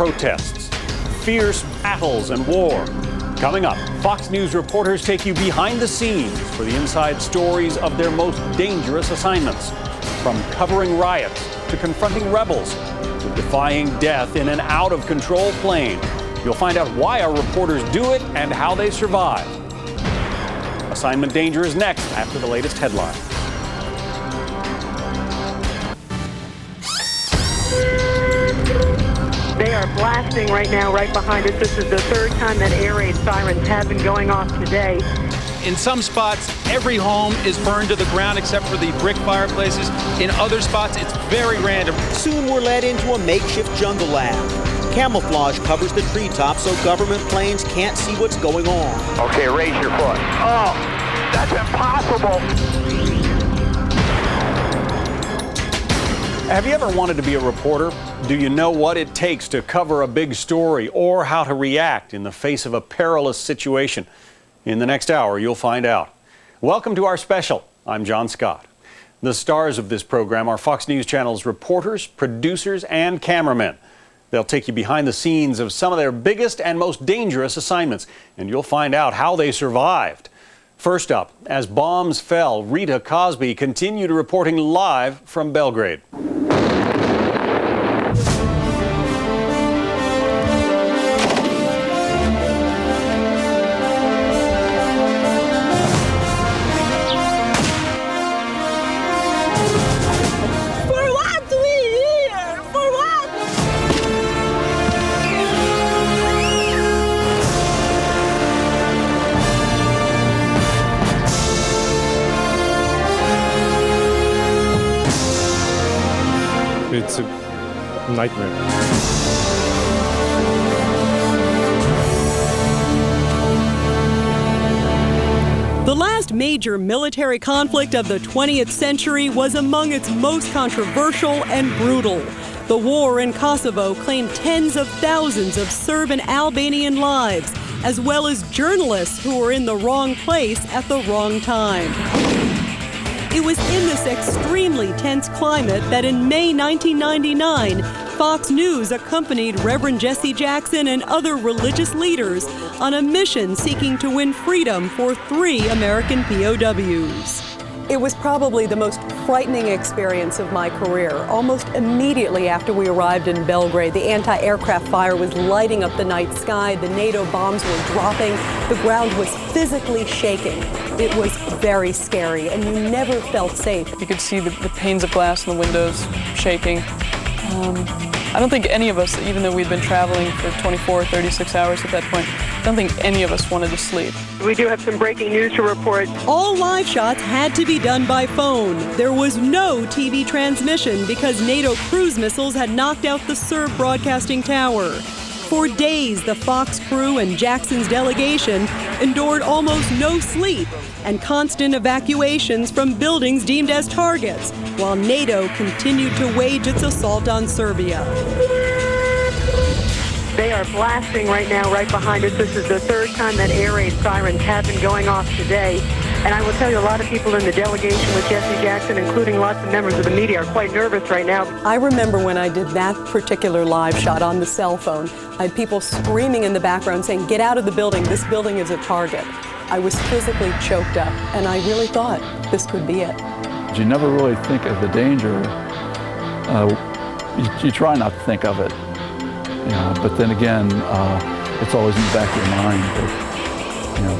protests, fierce battles and war. Coming up, Fox News reporters take you behind the scenes for the inside stories of their most dangerous assignments. From covering riots to confronting rebels to defying death in an out-of-control plane. You'll find out why our reporters do it and how they survive. Assignment Danger is next after the latest headlines. They are blasting right now, right behind us. This is the third time that air raid sirens have been going off today. In some spots, every home is burned to the ground except for the brick fireplaces. In other spots, it's very random. Soon we're led into a makeshift jungle lab. Camouflage covers the treetops so government planes can't see what's going on. Okay, raise your foot. Oh, that's impossible. Have you ever wanted to be a reporter? Do you know what it takes to cover a big story or how to react in the face of a perilous situation? In the next hour, you'll find out. Welcome to our special. I'm John Scott. The stars of this program are Fox News Channel's reporters, producers, and cameramen. They'll take you behind the scenes of some of their biggest and most dangerous assignments, and you'll find out how they survived. First up, as bombs fell, Rita Cosby continued reporting live from Belgrade. It's a nightmare. The last major military conflict of the 20th century was among its most controversial and brutal. The war in Kosovo claimed tens of thousands of Serb and Albanian lives, as well as journalists who were in the wrong place at the wrong time. It was in this extremely tense climate that in May 1999, Fox News accompanied Reverend Jesse Jackson and other religious leaders on a mission seeking to win freedom for 3 American POWs. It was probably the most frightening experience of my career. Almost immediately after we arrived in Belgrade, the anti-aircraft fire was lighting up the night sky, the NATO bombs were dropping, the ground was physically shaking. It was very scary, and you never felt safe. You could see the panes of glass in the windows shaking. I don't think any of us, even though we'd been traveling for 24 or 36 hours at that point, I don't think any of us wanted to sleep. We do have some breaking news to report. All live shots had to be done by phone. There was no TV transmission because NATO cruise missiles had knocked out the Serb broadcasting tower. For days, the Fox crew and Jackson's delegation endured almost no sleep and constant evacuations from buildings deemed as targets, while NATO continued to wage its assault on Serbia. They are blasting right now, right behind us. This is the third time that air raid sirens have been going off today. And I will tell you, a lot of people in the delegation with Jesse Jackson, including lots of members of the media, are quite nervous right now. I remember when I did that particular live shot on the cell phone, I had people screaming in the background saying, "Get out of the building, this building is a target." I was physically choked up, and I really thought this could be it. You never really think of the danger. You try not to think of it, you know, but then again, it's always in the back of your mind that, you know,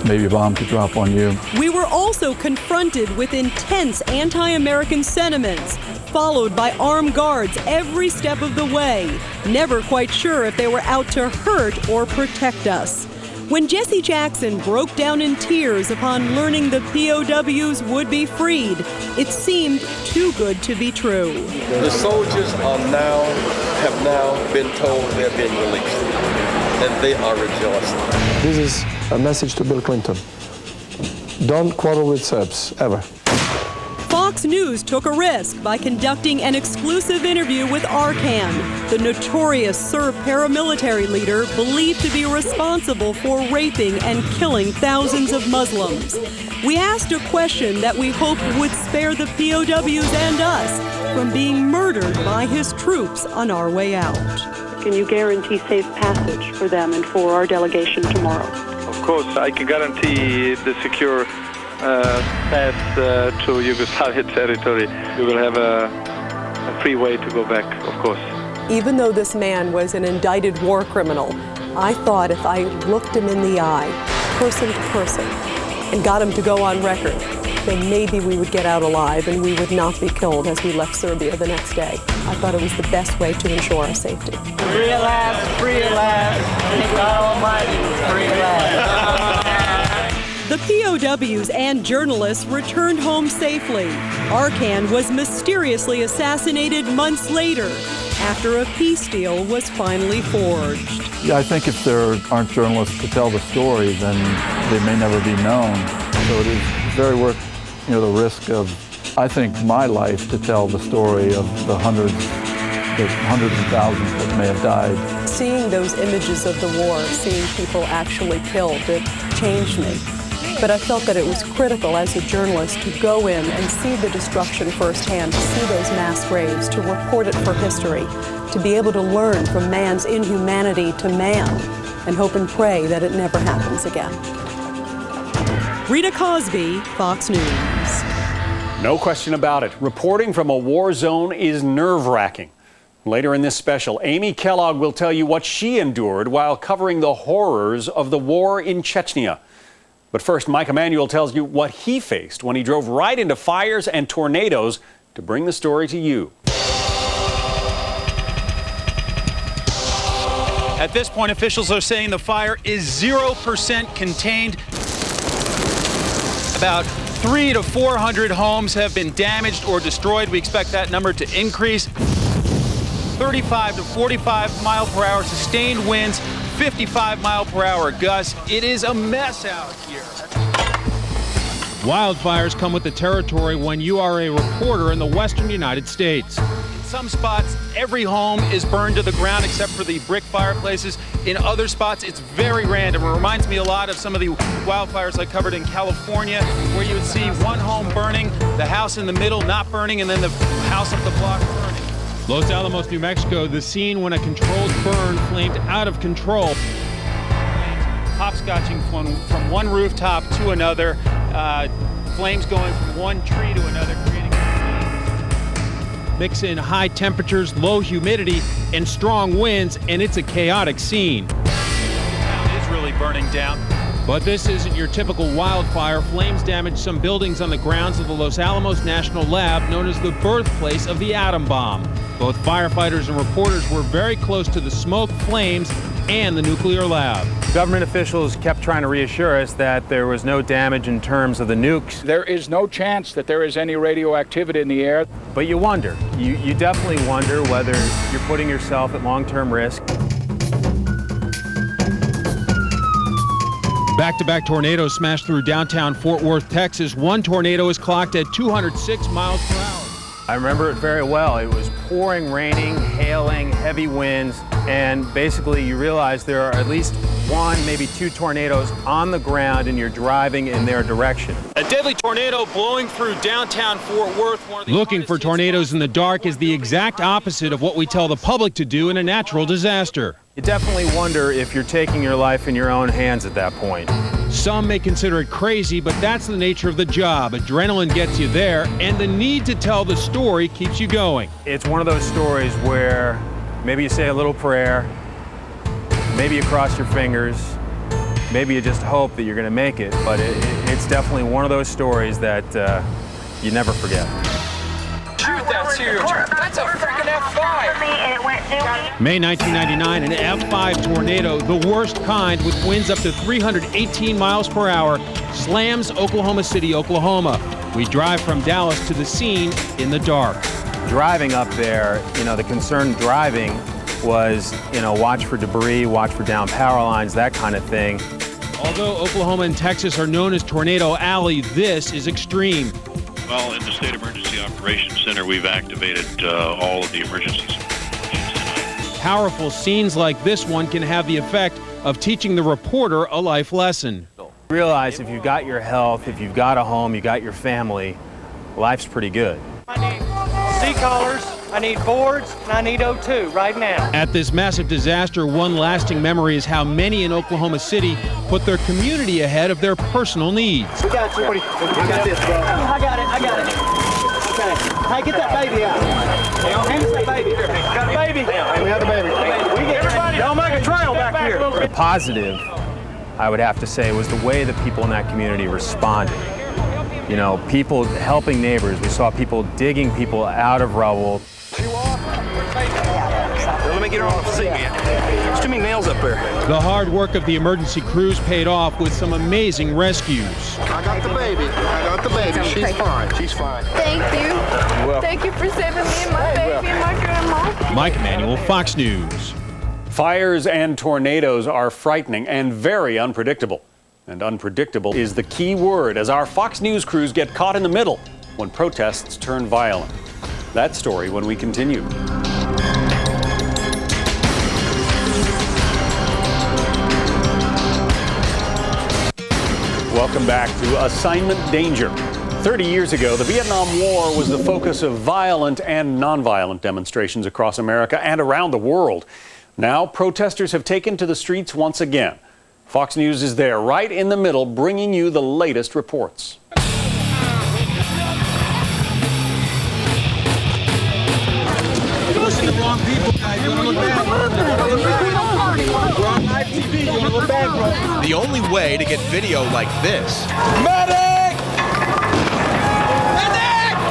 maybe a bomb could drop on you. We were also confronted with intense anti-American sentiments, followed by armed guards every step of the way, never quite sure if they were out to hurt or protect us. When Jesse Jackson broke down in tears upon learning the POWs would be freed, it seemed too good to be true. The soldiers have now been told they're being released, and they are rejoicing. This is a message to Bill Clinton. Don't quarrel with Serbs, ever. Fox News took a risk by conducting an exclusive interview with Arkan, the notorious Serb paramilitary leader believed to be responsible for raping and killing thousands of Muslims. We asked a question that we hoped would spare the POWs and us. from being murdered by his troops on our way out. Can you guarantee safe passage for them and for our delegation tomorrow? Of course, I can guarantee the secure path to Yugoslavia territory. You will have a free way to go back, of course. Even though this man was an indicted war criminal, I thought if I looked him in the eye, person to person, and got him to go on record, then maybe we would get out alive and we would not be killed as we left Serbia the next day. I thought it was the best way to ensure our safety. Free at last, free at last. Thank God Almighty, free at last. The POWs and journalists returned home safely. Arkan was mysteriously assassinated months later after a peace deal was finally forged. Yeah, I think if there aren't journalists to tell the story, then they may never be known. So it is very worth, the risk of, I think, my life to tell the story of the hundreds of thousands that may have died. Seeing those images of the war, seeing people actually killed, it changed me. But I felt that it was critical as a journalist to go in and see the destruction firsthand, to see those mass graves, to report it for history, to be able to learn from man's inhumanity to man, and hope and pray that it never happens again. Rita Cosby, Fox News. No question about it. Reporting from a war zone is nerve-wracking. Later in this special, Amy Kellogg will tell you what she endured while covering the horrors of the war in Chechnya. But first, Mike Emanuel tells you what he faced when he drove right into fires and tornadoes to bring the story to you. At this point, officials are saying the fire is 0% contained. About 300 to 400 homes have been damaged or destroyed. We expect that number to increase. 35 to 45 mile per hour sustained winds, 55 mile per hour gusts. It is a mess out here. Wildfires come with the territory when you are a reporter in the western United States. In some spots, every home is burned to the ground except for the brick fireplaces. In other spots, it's very random. It reminds me a lot of some of the wildfires I covered in California, where you would see one home burning, the house in the middle not burning, and then the house up the block burning. Los Alamos, New Mexico, the scene when a controlled burn flamed out of control. Hopscotching from one rooftop to another, flames going from one tree to another, creating flames. Mix in high temperatures, low humidity, and strong winds, and it's a chaotic scene. The town is really burning down. But this isn't your typical wildfire. Flames damaged some buildings on the grounds of the Los Alamos National Lab, known as the birthplace of the atom bomb. Both firefighters and reporters were very close to the smoke, flames, and the nuclear lab. Government officials kept trying to reassure us that there was no damage in terms of the nukes. There is no chance that there is any radioactivity in the air. But you wonder. You definitely wonder whether you're putting yourself at long-term risk. Back-to-back tornadoes smashed through downtown Fort Worth, Texas. One tornado is clocked at 206 miles per hour. I remember it very well. It was pouring, raining, hailing, heavy winds, and basically you realize there are at least one, maybe two tornadoes on the ground and you're driving in their direction. A deadly tornado blowing through downtown Fort Worth. Looking for tornadoes in the dark is the exact opposite of what we tell the public to do in a natural disaster. You definitely wonder if you're taking your life in your own hands at that point. Some may consider it crazy, but that's the nature of the job. Adrenaline gets you there, and the need to tell the story keeps you going. It's one of those stories where maybe you say a little prayer, maybe you cross your fingers, maybe you just hope that you're going to make it, but it's definitely one of those stories that you never forget. Shoot that serial trap. That's a freaking F5. May 1999, an F5 tornado, the worst kind, with winds up to 318 miles per hour, slams Oklahoma City, Oklahoma. We drive from Dallas to the scene in the dark. Driving up there, the concern driving was, watch for debris, watch for downed power lines, that kind of thing. Although Oklahoma and Texas are known as Tornado Alley, this is extreme. Well, in the State Emergency Operations Center, we've activated all of the emergencies. Powerful scenes like this one can have the effect of teaching the reporter a life lesson. Realize if you've got your health, if you've got a home, you got your family, life's pretty good. See tree collars, I need boards, and I need O2 right now. At this massive disaster, one lasting memory is how many in Oklahoma City put their community ahead of their personal needs. We got you. We got this, bro. I got it. Okay. Hey, get that baby out. Hand us that baby. Got a baby. We have a baby. Everybody, don't make a trail back here. The positive, I would have to say, was the way the people in that community responded. You know, people helping neighbors. We saw people digging people out of rubble. Let me get her on the seat, man. There's too many nails up there. The hard work of the emergency crews paid off with some amazing rescues. I got the baby. She's fine. She's fine. Thank you. Thank you for saving me and my baby and my grandma. Mike Emanuel, Fox News. Fires and tornadoes are frightening and very unpredictable. And unpredictable is the key word as our Fox News crews get caught in the middle when protests turn violent. That story when we continue. Welcome back to Assignment Danger. 30 years ago, the Vietnam War was the focus of violent and nonviolent demonstrations across America and around the world. Now, protesters have taken to the streets once again. Fox News is there, right in the middle, bringing you the latest reports. The only way to get video like this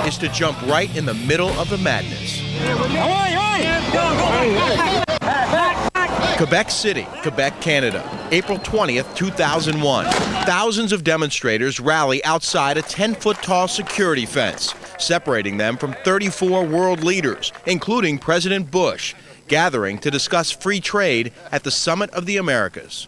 is to jump right in the middle of the madness. Quebec City, Quebec, Canada, April 20th, 2001. Thousands of demonstrators rally outside a 10-foot-tall security fence, separating them from 34 world leaders, including President Bush, gathering to discuss free trade at the Summit of the Americas.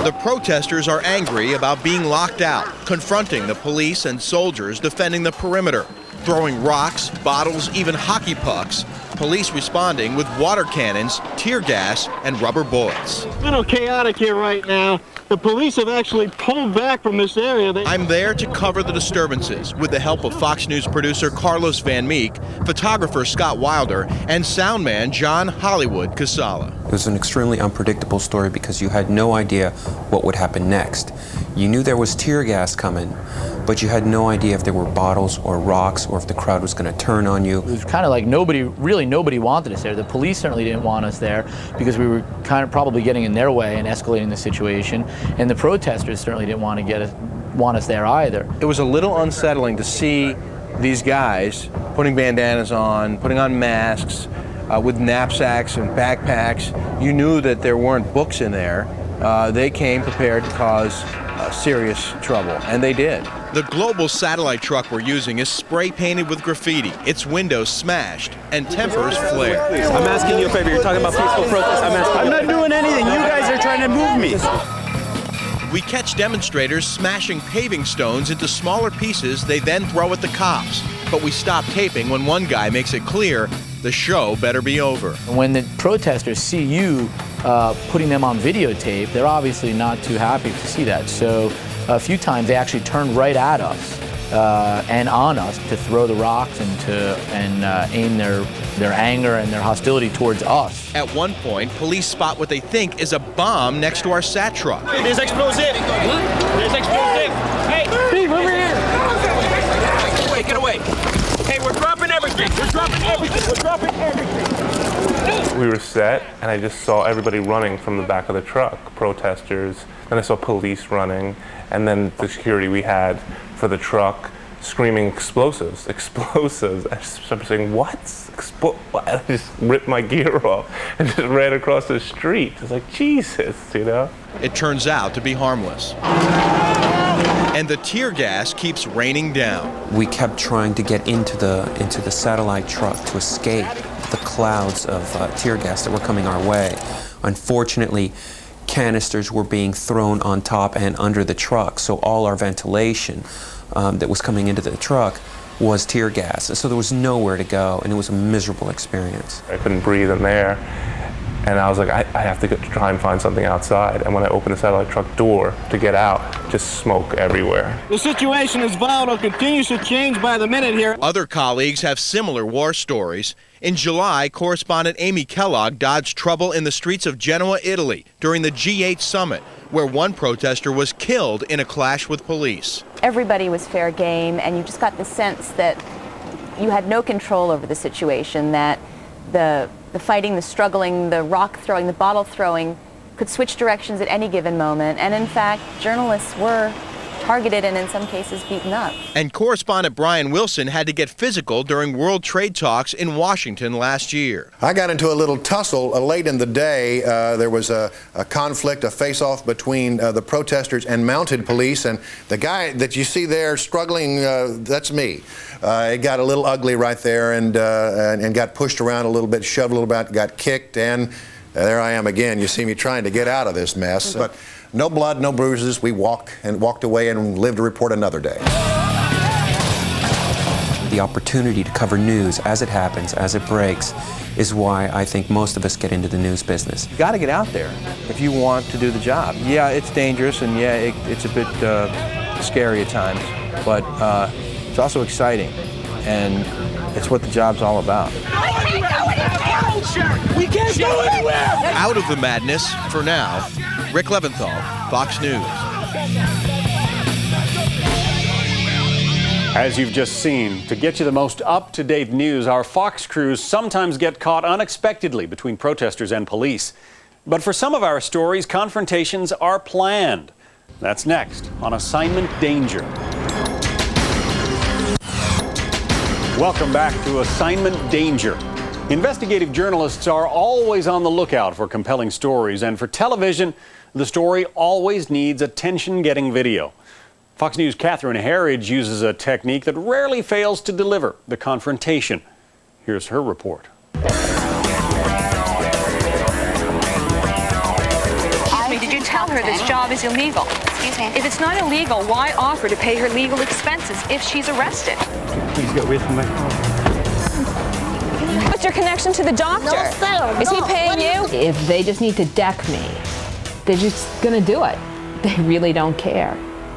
The protesters are angry about being locked out, confronting the police and soldiers defending the perimeter, throwing rocks, bottles, even hockey pucks, police responding with water cannons, tear gas, and rubber bullets. It's a little chaotic here right now. The police have actually pulled back from this area. I'm there to cover the disturbances with the help of Fox News producer Carlos Van Meek, photographer Scott Wilder, and soundman John Hollywood Casala. It was an extremely unpredictable story because you had no idea what would happen next. You knew there was tear gas coming, but you had no idea if there were bottles or rocks or if the crowd was going to turn on you. It was kind of like nobody wanted us there. The police certainly didn't want us there because we were kind of probably getting in their way and escalating the situation, and the protesters certainly didn't want us there either. It was a little unsettling to see these guys putting bandanas on, putting on masks, with knapsacks and backpacks. You knew that there weren't books in there. They came prepared to cause serious trouble, and they did. The global satellite truck we're using is spray painted with graffiti, its windows smashed, and tempers flared. I'm asking you a favor. You're talking about peaceful protest. I'm not doing anything. You guys are trying to move me. We catch demonstrators smashing paving stones into smaller pieces they then throw at the cops. But we stop taping when one guy makes it clear the show better be over. When the protesters see you putting them on videotape, they're obviously not too happy to see that. So a few times they actually turned right at us and on us to throw the rocks and aim their anger and their hostility towards us. At one point, police spot what they think is a bomb next to our SAT truck. There's explosive. There's explosive. Hey, Steve, over here. Get away. Hey, we're dropping everything. We're dropping everything. We were set, and I just saw everybody running from the back of the truck, protesters. Then I saw police running, and then the security we had for the truck screaming explosives. I just started saying, what? I just ripped my gear off and just ran across the street. It's like, Jesus, you know? It turns out to be harmless. And the tear gas keeps raining down. We kept trying to get into the satellite truck to escape the clouds of tear gas that were coming our way. Unfortunately, canisters were being thrown on top and under the truck, so all our ventilation that was coming into the truck was tear gas. So there was nowhere to go, and it was a miserable experience. I couldn't breathe in there. And I was like, I have to try and find something outside. And when I opened the satellite truck door to get out, just smoke everywhere. The situation is volatile, continues to change by the minute here. Other colleagues have similar war stories. In July, correspondent Amy Kellogg dodged trouble in the streets of Genoa, Italy, during the G8 summit, where one protester was killed in a clash with police. Everybody was fair game, and you just got the sense that you had no control over the situation, that the fighting, the struggling, the rock throwing, the bottle throwing could switch directions at any given moment. And in fact, journalists were targeted and in some cases beaten up. And correspondent Brian Wilson had to get physical during World Trade talks in Washington last year. I got into a little tussle late in the day. There was a conflict, a face-off between the protesters and mounted police, and the guy that you see there struggling, that's me. It got a little ugly right there and got pushed around a little bit, shoved a little bit, got kicked, and there I am again. You see me trying to get out of this mess. But no blood, no bruises. We walked away and lived to report another day. The opportunity to cover news as it happens, as it breaks, is why I think most of us get into the news business. You got to get out there if you want to do the job. Yeah, it's dangerous, and yeah, it's a bit scary at times, but it's also exciting, and it's what the job's all about. We can't go anywhere! Out of the madness, for now, Rick Leventhal, Fox News. As you've just seen, to get you the most up-to-date news, our Fox crews sometimes get caught unexpectedly between protesters and police. But for some of our stories, confrontations are planned. That's next on Assignment Danger. Welcome back to Assignment Danger. Investigative journalists are always on the lookout for compelling stories, and for television, the story always needs attention-getting video. Fox News' Catherine Herridge uses a technique that rarely fails to deliver: the confrontation. Here's her report. Excuse me, did you tell her this job is illegal? Excuse me. If it's not illegal, why offer to pay her legal expenses if she's arrested? Please get away from my phone. What's your connection to the doctor? Is he paying you? If they just need to deck me, they're just gonna do it. They really don't care.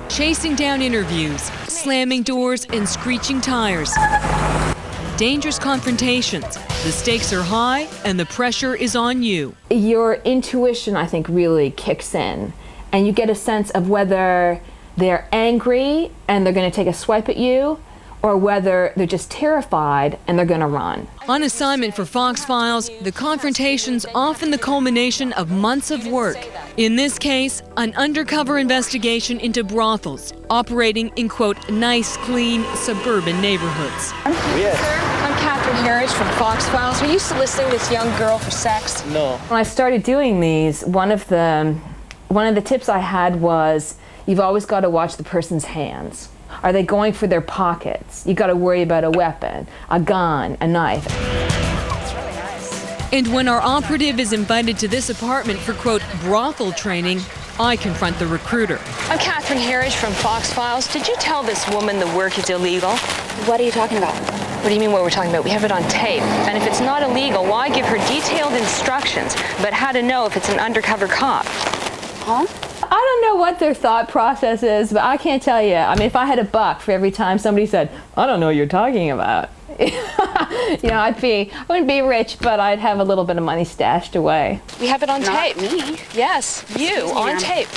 Chasing down interviews, slamming doors, and screeching tires. Dangerous confrontations. The stakes are high and the pressure is on you. Your intuition, I think, really kicks in, and you get a sense of whether they're angry and they're gonna take a swipe at you, or whether they're just terrified and they're going to run. On assignment for Fox Files, the confrontation's often the culmination of months of work. In this case, an undercover investigation into brothels operating in, quote, nice, clean, suburban neighborhoods. Yes. I'm Catherine Herridge from Fox Files. Are you soliciting this young girl for sex? No. When I started doing these, one of the tips I had was, you've always got to watch the person's hands. Are they going for their pockets? You got to worry about a weapon, a gun, a knife. It's really nice. And when our operative is invited to this apartment for, quote, brothel training, I confront the recruiter. I'm Catherine Herridge from Fox Files. Did you tell this woman the work is illegal? What are you talking about? What do you mean what we're talking about? We have it on tape. And if it's not illegal, why give her detailed instructions about how to know if it's an undercover cop? Huh? I don't know what their thought process is, but I can't tell you. I mean, if I had $1 for every time somebody said, I don't know what you're talking about. You know, I wouldn't be rich, but I'd have a little bit of money stashed away. We have it on tape. Me? Yes, you, on tape.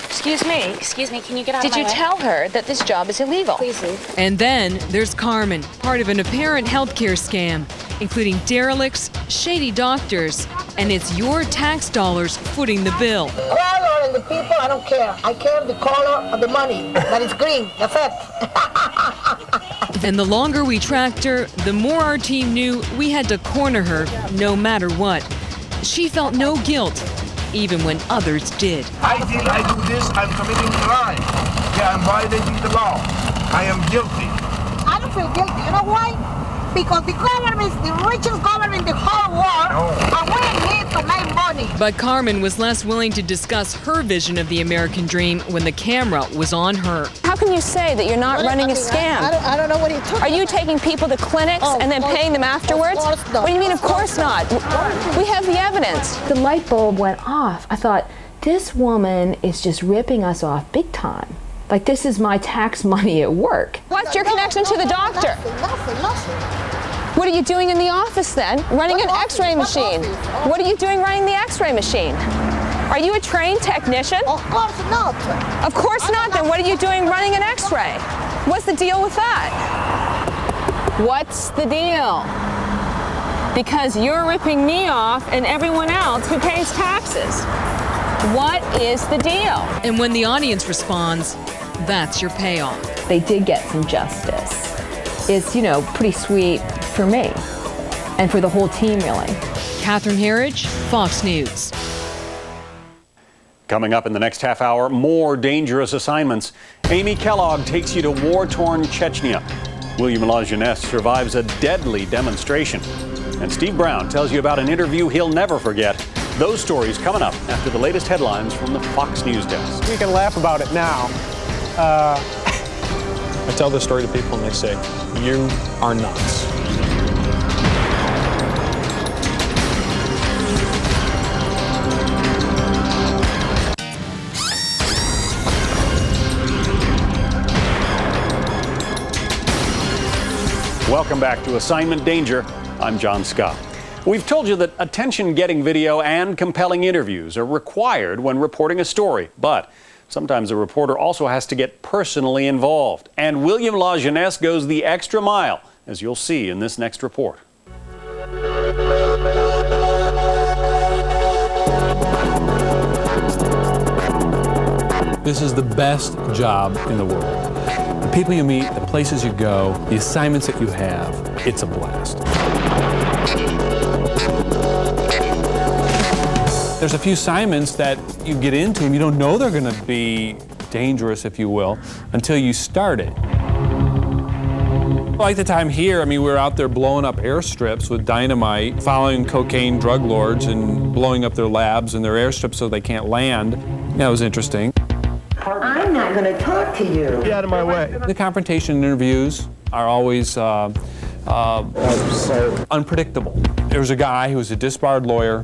Excuse me. Excuse me, can you get out of my way? Did you tell her that this job is illegal? Please leave. And then there's Carmen, part of an apparent healthcare scam, including derelicts, shady doctors, and it's your tax dollars footing the bill. Color and the people, I don't care. I care the color of the money. That is green. That's it. And the longer we tracked her, the more our team knew we had to corner her no matter what. She felt no guilt, even when others did. I do this, I'm committing crime. Yeah, I'm violating the law. I am guilty. I don't feel guilty. You know why? Because the government is the richest government in the whole world, and we need to make money. But Carmen was less willing to discuss her vision of the American dream when the camera was on her. How can you say that you're not running a scam? I don't know what he took. Are you taking people to clinics and then paying them afterwards? Of course not. What do you mean, of course not? We have the evidence. The light bulb went off. I thought, this woman is just ripping us off big time. Like, this is my tax money at work. What's your connection to the doctor? Nothing. What are you doing in the office then? Running an x-ray machine. What are you doing running the x-ray machine? Are you a trained technician? Of course not. Of course not. Then what are you doing running an x-ray? What's the deal with that? What's the deal? Because you're ripping me off and everyone else who pays taxes. What is the deal? And when the audience responds, that's your payoff. They did get some justice. It's, pretty sweet for me and for the whole team, really. Catherine Herridge, Fox News. Coming up in the next half hour, more dangerous assignments. Amy Kellogg takes you to war-torn Chechnya. William LaJeunesse survives a deadly demonstration. And Steve Brown tells you about an interview he'll never forget. Those stories coming up after the latest headlines from the Fox News desk. We can laugh about it now. I tell this story to people and they say, you are nuts. Welcome back to Assignment Danger. I'm John Scott. We've told you that attention-getting video and compelling interviews are required when reporting a story, but sometimes a reporter also has to get personally involved. And William LaJeunesse goes the extra mile, as you'll see in this next report. This is the best job in the world. The people you meet, the places you go, the assignments that you have, it's a blast. There's a few assignments that you get into and you don't know they're going to be dangerous, if you will, until you start it. Like the time here, we were out there blowing up airstrips with dynamite, following cocaine drug lords and blowing up their labs and their airstrips so they can't land. That was interesting. I'm not going to talk to you. Get out of my way. The confrontation interviews are always unpredictable. There was a guy who was a disbarred lawyer.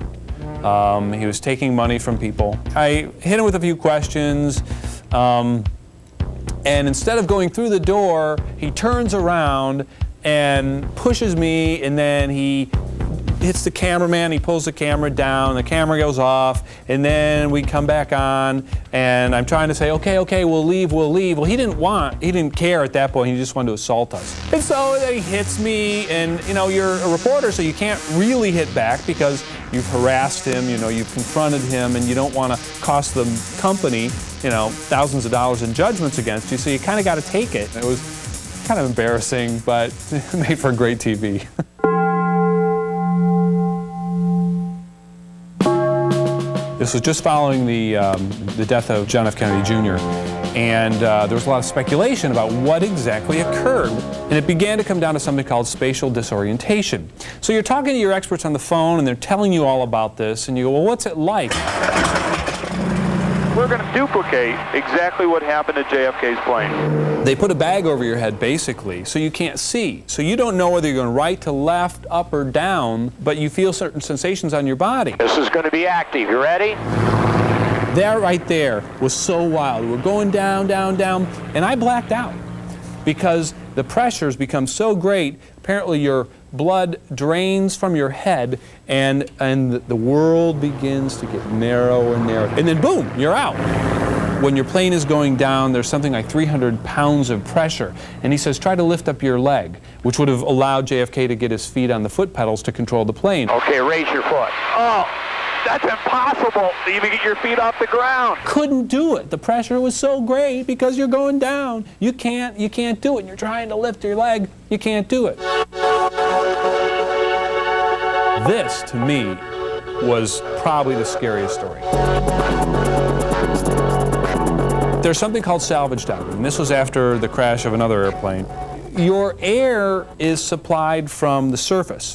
He was taking money from people. I hit him with a few questions, and instead of going through the door, he turns around and pushes me, and then he hits the cameraman, he pulls the camera down, the camera goes off, and then we come back on, and I'm trying to say, okay, we'll leave. Well, he didn't care at that point, he just wanted to assault us. And so then he hits me, and you're a reporter, so you can't really hit back because you've harassed him, you've confronted him, and you don't want to cost the company, thousands of dollars in judgments against you, so you kind of got to take it. It was kind of embarrassing, but made for great TV. This was just following the death of John F. Kennedy Jr., and there was a lot of speculation about what exactly occurred. And it began to come down to something called spatial disorientation. So you're talking to your experts on the phone, and they're telling you all about this, and you go, well, what's it like? We're going to duplicate exactly what happened to JFK's plane. They put a bag over your head, basically, so you can't see. So you don't know whether you're going right to left, up, or down, but you feel certain sensations on your body. This is going to be active. You ready? That right there was so wild. We're going down, down, down, and I blacked out because the pressures become so great. Apparently your blood drains from your head, and the world begins to get narrow and narrow. And then boom, you're out. When your plane is going down, there's something like 300 pounds of pressure. And he says, try to lift up your leg, which would have allowed JFK to get his feet on the foot pedals to control the plane. Okay, raise your foot. Oh, that's impossible to even get your feet off the ground. Couldn't do it. The pressure was so great because you're going down. You can't do it. You're trying to lift your leg. You can't do it. This, to me, was probably the scariest story. There's something called salvage diving, and this was after the crash of another airplane. Your air is supplied from the surface.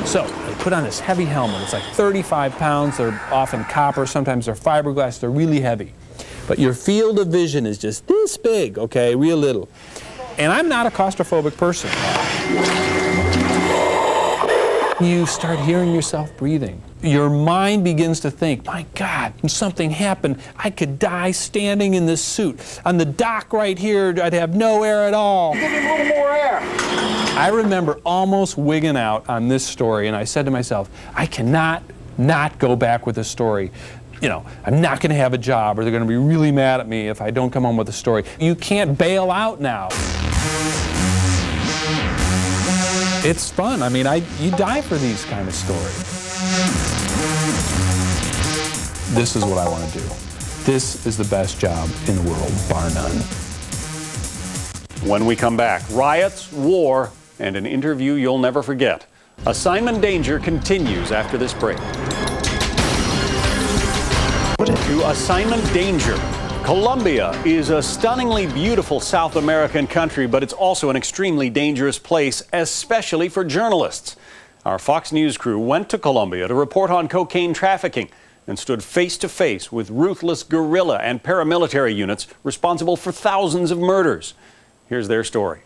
So they put on this heavy helmet. It's like 35 pounds. They're often copper. Sometimes they're fiberglass. They're really heavy. But your field of vision is just this big, okay, real little. And I'm not a claustrophobic person. You start hearing yourself breathing. Your mind begins to think, my God, if something happened, I could die standing in this suit. On the dock right here, I'd have no air at all. Give him a little more air. I remember almost wigging out on this story, and I said to myself, I cannot not go back with this story. You know, I'm not going to have a job, or they're going to be really mad at me if I don't come home with a story. You can't bail out now. It's fun. I mean, you die for these kind of stories. This is what I want to do. This is the best job in the world, bar none. When we come back, riots, war, and an interview you'll never forget. Assignment Danger continues after this break. To Assignment Danger. Colombia is a stunningly beautiful South American country, but it's also an extremely dangerous place, especially for journalists. Our Fox News crew went to Colombia to report on cocaine trafficking and stood face to face with ruthless guerrilla and paramilitary units responsible for thousands of murders. Here's their story.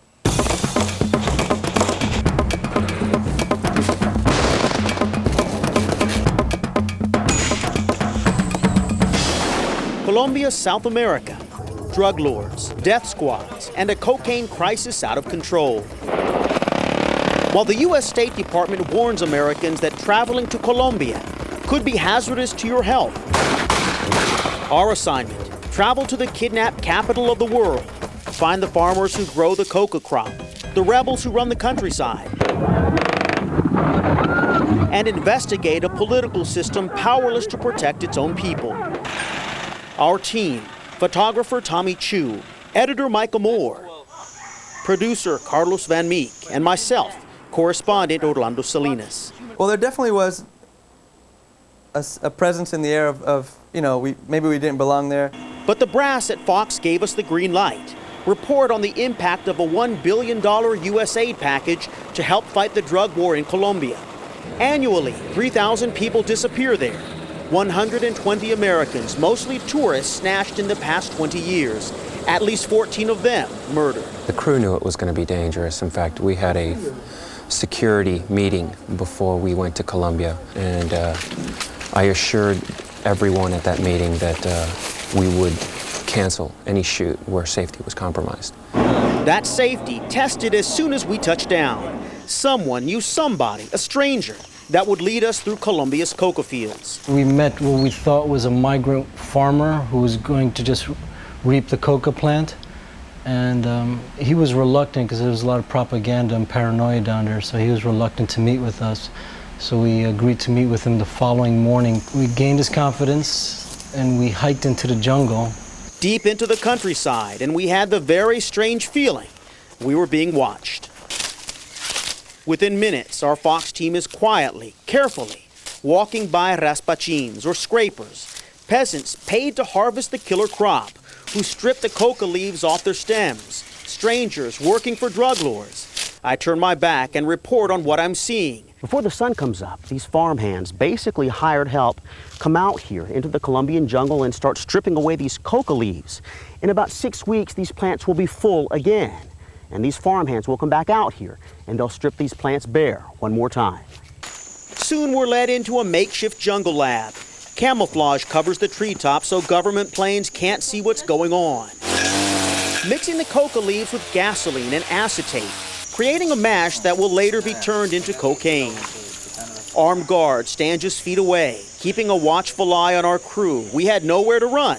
Colombia, South America. Drug lords, death squads, and a cocaine crisis out of control. While the U.S. State Department warns Americans that traveling to Colombia could be hazardous to your health. Our assignment, travel to the kidnapped capital of the world, find the farmers who grow the coca crop, the rebels who run the countryside, and investigate a political system powerless to protect its own people. Our team, photographer Tommy Chu, editor Michael Moore, producer Carlos Van Meek, and myself, correspondent Orlando Salinas. Well, there definitely was a presence in the air of maybe we didn't belong there. But the brass at Fox gave us the green light. Report on the impact of a $1 billion U.S. aid package to help fight the drug war in Colombia. Annually, 3,000 people disappear there. 120 Americans, mostly tourists, snatched in the past 20 years. At least 14 of them murdered. The crew knew it was going to be dangerous. In fact, we had a security meeting before we went to Colombia, and I assured everyone at that meeting that we would cancel any shoot where safety was compromised. That safety tested as soon as we touched down. Someone knew somebody, a stranger, that would lead us through Colombia's coca fields. We met what we thought was a migrant farmer who was going to just reap the coca plant. And he was reluctant because there was a lot of propaganda and paranoia down there, so he was reluctant to meet with us. So we agreed to meet with him the following morning. We gained his confidence and we hiked into the jungle. Deep into the countryside, and we had the very strange feeling we were being watched. Within minutes, our Fox team is quietly, carefully, walking by raspachins, or scrapers, peasants paid to harvest the killer crop, who strip the coca leaves off their stems, strangers working for drug lords. I turn my back and report on what I'm seeing. Before the sun comes up, these farmhands, basically hired help, come out here into the Colombian jungle and start stripping away these coca leaves. In about 6 weeks, these plants will be full again. And these farmhands will come back out here and they'll strip these plants bare one more time. Soon we're led into a makeshift jungle lab. Camouflage covers the treetops so government planes can't see what's going on. Mixing the coca leaves with gasoline and acetate, creating a mash that will later be turned into cocaine. Armed guards stand just feet away, keeping a watchful eye on our crew. We had nowhere to run,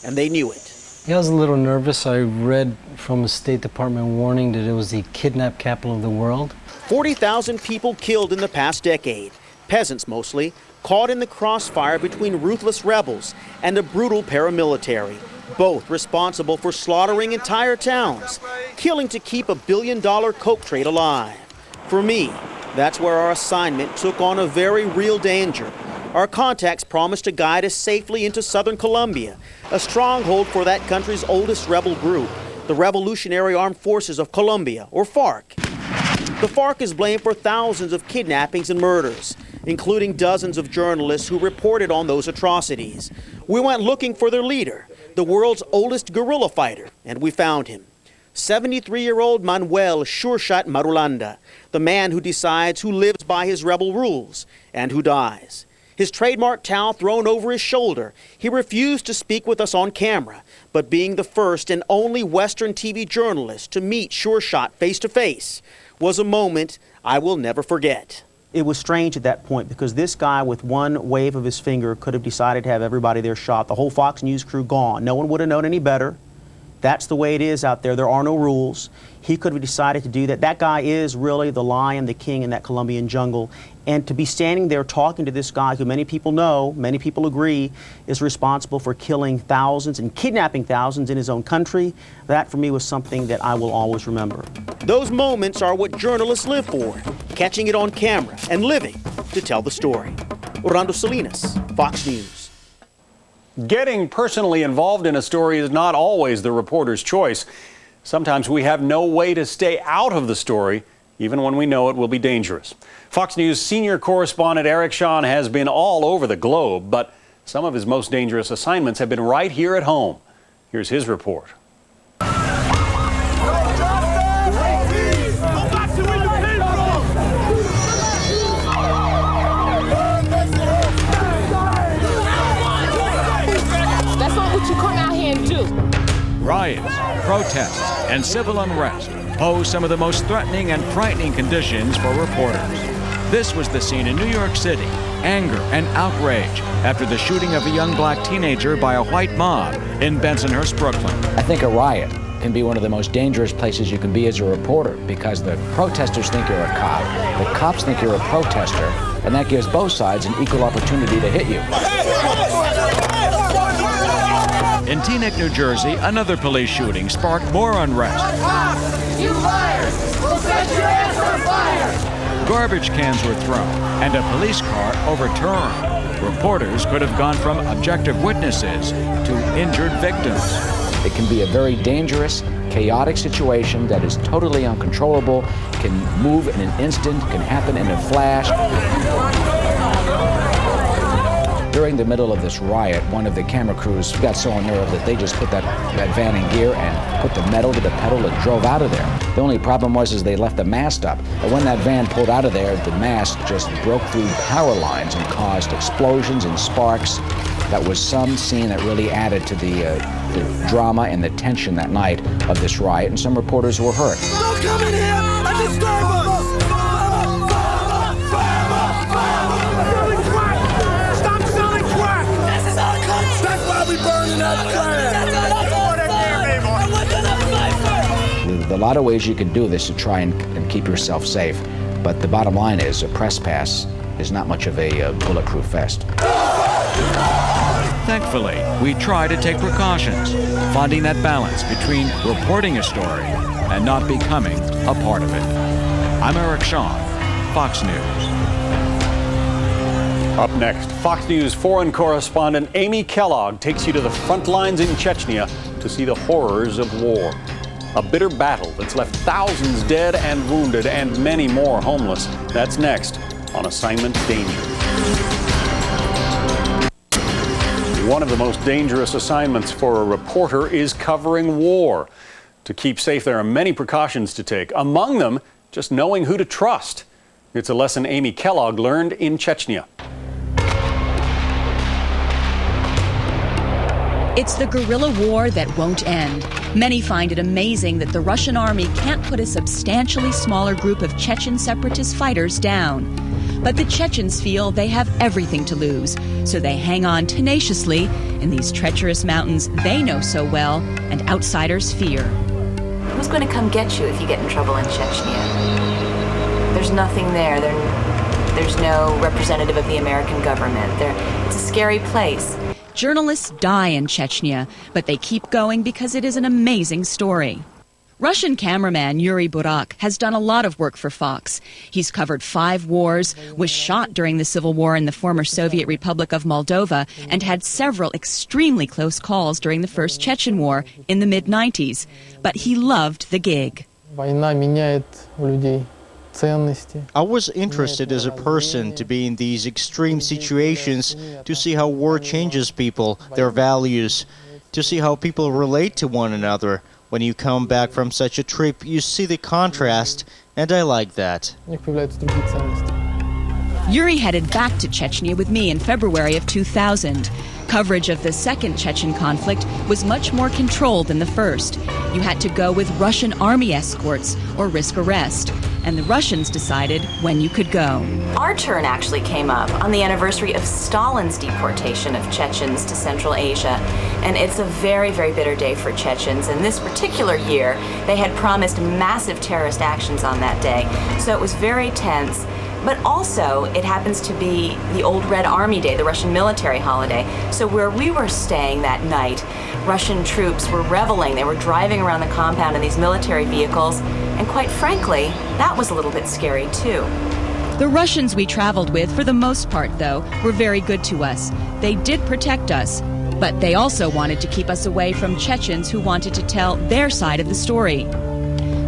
and they knew it. Yeah, I was a little nervous. I read from a State Department warning that it was the kidnapped capital of the world. 40,000 people killed in the past decade, peasants mostly, caught in the crossfire between ruthless rebels and a brutal paramilitary, both responsible for slaughtering entire towns, killing to keep $1 billion coke trade alive. For me, that's where our assignment took on a very real danger. Our contacts promised to guide us safely into southern Colombia, a stronghold for that country's oldest rebel group, the Revolutionary Armed Forces of Colombia, or FARC. The FARC is blamed for thousands of kidnappings and murders, including dozens of journalists who reported on those atrocities. We went looking for their leader, the world's oldest guerrilla fighter, and we found him. 73-year-old Manuel Sure Shot Marulanda, the man who decides who lives by his rebel rules and who dies. His trademark towel thrown over his shoulder, he refused to speak with us on camera, but being the first and only Western TV journalist to meet Sure Shot face to face was a moment I will never forget. It was strange at that point because this guy with one wave of his finger could have decided to have everybody there shot, the whole Fox News crew gone. No one would have known any better. That's the way it is out there. There are no rules. He could have decided to do that. That guy is really the lion, the king in that Colombian jungle. And to be standing there talking to this guy who many people know, many people agree, is responsible for killing thousands and kidnapping thousands in his own country, that for me was something that I will always remember. Those moments are what journalists live for, catching it on camera and living to tell the story. Orlando Salinas, Fox News. Getting personally involved in a story is not always the reporter's choice. Sometimes we have no way to stay out of the story, even when we know it will be dangerous. Fox News senior correspondent Eric Shawn has been all over the globe, but some of his most dangerous assignments have been right here at home. Here's his report. Riots, protests, and civil unrest pose some of the most threatening and frightening conditions for reporters. This was the scene in New York City. Anger and outrage after the shooting of a young black teenager by a white mob in Bensonhurst, Brooklyn. I think a riot can be one of the most dangerous places you can be as a reporter because the protesters think you're a cop, the cops think you're a protester, and that gives both sides an equal opportunity to hit you. In Teaneck, New Jersey, another police shooting sparked more unrest. You liars! We'll set your ass on fire! Garbage cans were thrown and a police car overturned. Reporters could have gone from objective witnesses to injured victims. It can be a very dangerous, chaotic situation that is totally uncontrollable, can move in an instant, can happen in a flash. During the middle of this riot, one of the camera crews got so unnerved that they just put that van in gear and put the metal to the pedal and drove out of there. The only problem was they left the mast up. But when that van pulled out of there, the mast just broke through power lines and caused explosions and sparks. That was some scene that really added to the drama and the tension that night of this riot, and some reporters were hurt. Don't come in here and disturb us! There's a lot of ways you can do this to try and keep yourself safe, but the bottom line is a press pass is not much of a bulletproof vest. Thankfully, we try to take precautions, finding that balance between reporting a story and not becoming a part of it. I'm Eric Shawn, Fox News. Up next, Fox News foreign correspondent Amy Kellogg takes you to the front lines in Chechnya to see the horrors of war. A bitter battle that's left thousands dead and wounded and many more homeless. That's next on Assignment Danger. One of the most dangerous assignments for a reporter is covering war. To keep safe, there are many precautions to take. Among them, just knowing who to trust. It's a lesson Amy Kellogg learned in Chechnya. It's the guerrilla war that won't end. Many find it amazing that the Russian army can't put a substantially smaller group of Chechen separatist fighters down. But the Chechens feel they have everything to lose, so they hang on tenaciously in these treacherous mountains they know so well and outsiders fear. Who's going to come get you if you get in trouble in Chechnya? There's nothing there. There's no representative of the American government. It's a scary place. Journalists die in Chechnya, but they keep going because it is an amazing story. Russian cameraman Yuri Burak has done a lot of work for Fox. He's covered 5 wars, was shot during the civil war in the former Soviet Republic of Moldova, and had several extremely close calls during the First Chechen War in the mid-90s. But he loved the gig. I was interested as a person to be in these extreme situations, to see how war changes people, their values, to see how people relate to one another. When you come back from such a trip, you see the contrast, and I like that. Yuri headed back to Chechnya with me in February of 2000. Coverage of the second Chechen conflict was much more controlled than the first. You had to go with Russian army escorts or risk arrest. And the Russians decided when you could go. Our turn actually came up on the anniversary of Stalin's deportation of Chechens to Central Asia. And it's a very, very bitter day for Chechens. And this particular year, they had promised massive terrorist actions on that day. So it was very tense. But also, it happens to be the old Red Army Day, the Russian military holiday. So where we were staying that night, Russian troops were reveling. They were driving around the compound in these military vehicles. And quite frankly, that was a little bit scary too. The Russians we traveled with, for the most part though, were very good to us. They did protect us, but they also wanted to keep us away from Chechens who wanted to tell their side of the story.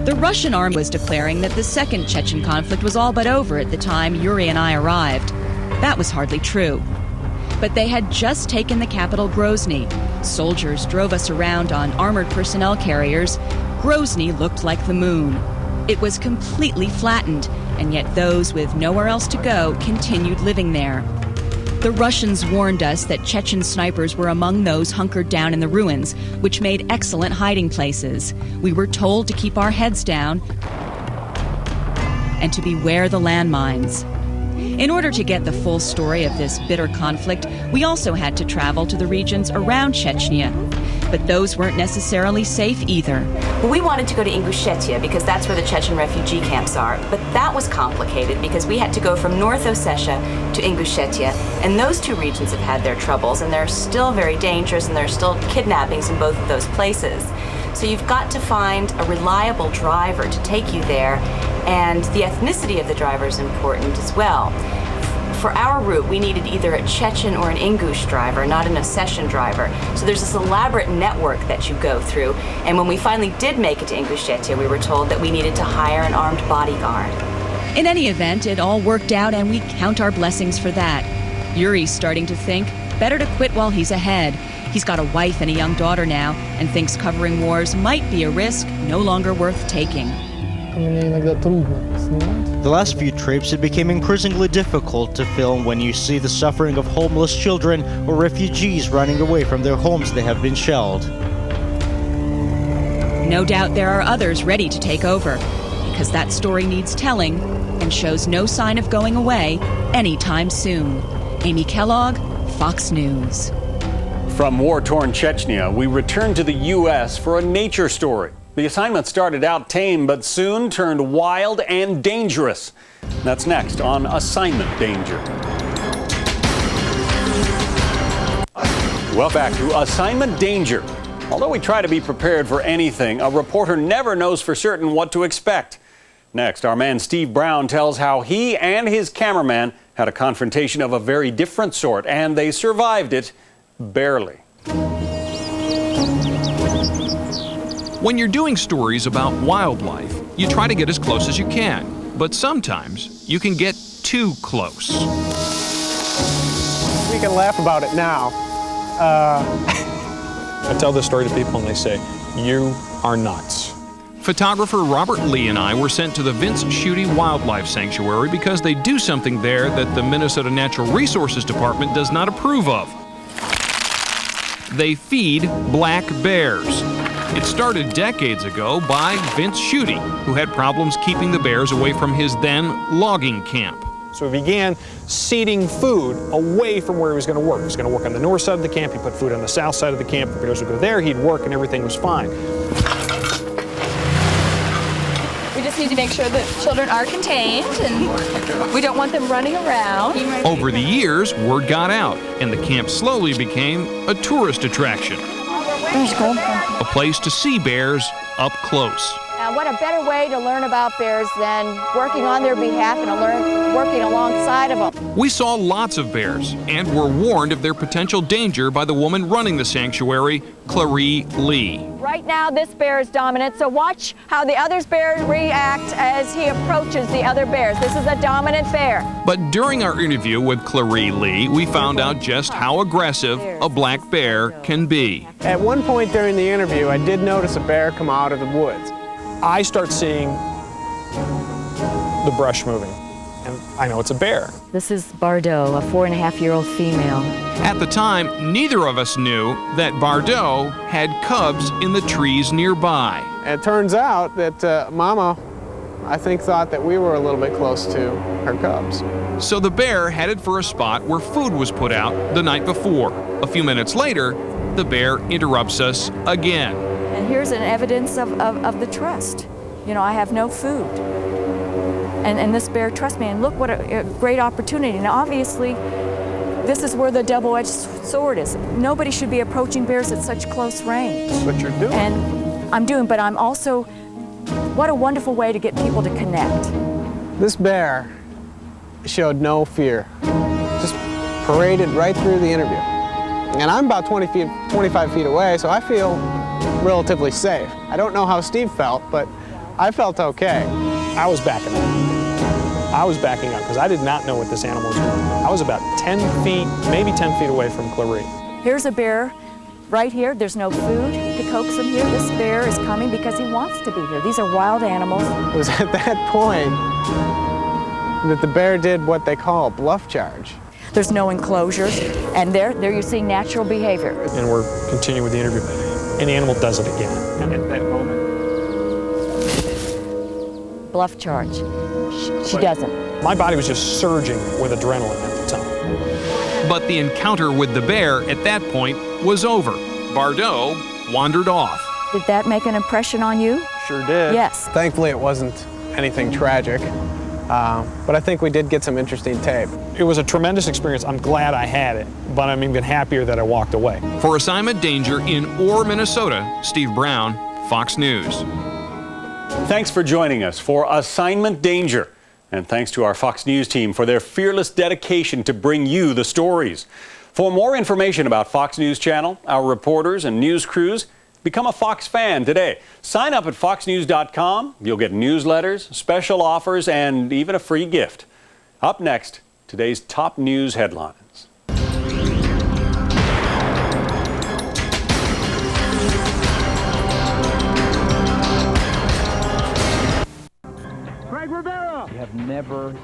The Russian army was declaring that the second Chechen conflict was all but over at the time Yuri and I arrived. That was hardly true. But they had just taken the capital Grozny. Soldiers drove us around on armored personnel carriers. Grozny looked like the moon. It was completely flattened, and yet those with nowhere else to go continued living there. The Russians warned us that Chechen snipers were among those hunkered down in the ruins, which made excellent hiding places. We were told to keep our heads down and to beware the landmines. In order to get the full story of this bitter conflict, we also had to travel to the regions around Chechnya. But those weren't necessarily safe either. Well, we wanted to go to Ingushetia because that's where the Chechen refugee camps are. But that was complicated because we had to go from North Ossetia to Ingushetia. And those two regions have had their troubles, and they're still very dangerous, and there are still kidnappings in both of those places. So you've got to find a reliable driver to take you there, and the ethnicity of the driver is important as well. For our route, we needed either a Chechen or an Ingush driver, not an Ossetian driver. So there's this elaborate network that you go through. And when we finally did make it to Ingushetia, we were told that we needed to hire an armed bodyguard. In any event, it all worked out, and we count our blessings for that. Yuri's starting to think, better to quit while he's ahead. He's got a wife and a young daughter now, and thinks covering wars might be a risk no longer worth taking. The last few trips, it became increasingly difficult to film when you see the suffering of homeless children or refugees running away from their homes they have been shelled. No doubt there are others ready to take over, because that story needs telling and shows no sign of going away anytime soon. Amy Kellogg, Fox News. From war-torn Chechnya, we return to the U.S. for a nature story. The assignment started out tame, but soon turned wild and dangerous. That's next on Assignment Danger. Well, back to Assignment Danger. Although we try to be prepared for anything, a reporter never knows for certain what to expect. Next, our man Steve Brown tells how he and his cameraman had a confrontation of a very different sort, and they survived it barely. When you're doing stories about wildlife, you try to get as close as you can, but sometimes you can get too close. We can laugh about it now. I tell this story to people and they say, "You are nuts." Photographer Robert Lee and I were sent to the Vince Schutte Wildlife Sanctuary because they do something there that the Minnesota Natural Resources Department does not approve of. They feed black bears. It started decades ago by Vince Schutte, who had problems keeping the bears away from his then logging camp. So he began seeding food away from where he was going to work. He was going to work on the north side of the camp. He put food on the south side of the camp. The bears would go there, he'd work, and everything was fine. We just need to make sure that children are contained, and we don't want them running around. Over the years, word got out, and the camp slowly became a tourist attraction. A place to see bears up close. What a better way to learn about bears than working on their behalf and working alongside of them. We saw lots of bears and were warned of their potential danger by the woman running the sanctuary, Clarie Lee. Right now, this bear is dominant, so watch how the other bear react as he approaches the other bears. This is a dominant bear. But during our interview with Clarie Lee, we found out just how aggressive a black bear can be. At one point during the interview, I did notice a bear come out of the woods. I start seeing the brush moving, and I know it's a bear. This is Bardot, a 4.5-year-old female. At the time, neither of us knew that Bardot had cubs in the trees nearby. And it turns out that Mama, I think, thought that we were a little bit close to her cubs. So the bear headed for a spot where food was put out the night before. A few minutes later, the bear interrupts us again. And here's an evidence of the trust. You know, I have no food. And this bear trusts me, and look what a great opportunity. Now, obviously, this is where the double-edged sword is. Nobody should be approaching bears at such close range. That's what you're doing. And I'm doing, but I'm also, what a wonderful way to get people to connect. This bear showed no fear, just paraded right through the interview. And I'm about 25 feet away, so I feel relatively safe. I don't know how Steve felt, but I felt okay. I was backing up. I was backing up because I did not know what this animal was doing. I was about 10 feet, maybe 10 feet away from Clarie. Here's a bear right here. There's no food to coax him here. This bear is coming because he wants to be here. These are wild animals. It was at that point that the bear did what they call a bluff charge. There's no enclosures, and there you're seeing natural behavior. And we're continuing with the interview, and the animal does it again. And at that moment, bluff charge. She doesn't. My body was just surging with adrenaline at the time. But the encounter with the bear at that point was over. Bardot wandered off. Did that make an impression on you? Sure did. Yes. Thankfully, it wasn't anything tragic. But I think we did get some interesting tape. It was a tremendous experience. I'm glad I had it, but I'm even happier that I walked away. For Assignment Danger in Orr, Minnesota, Steve Brown, Fox News. Thanks for joining us for Assignment Danger. And thanks to our Fox News team for their fearless dedication to bring you the stories. For more information about Fox News Channel, our reporters and news crews, become a Fox fan today. Sign up at foxnews.com. You'll get newsletters, special offers, and even a free gift. Up next, today's top news headlines. Greg Rivera! You have never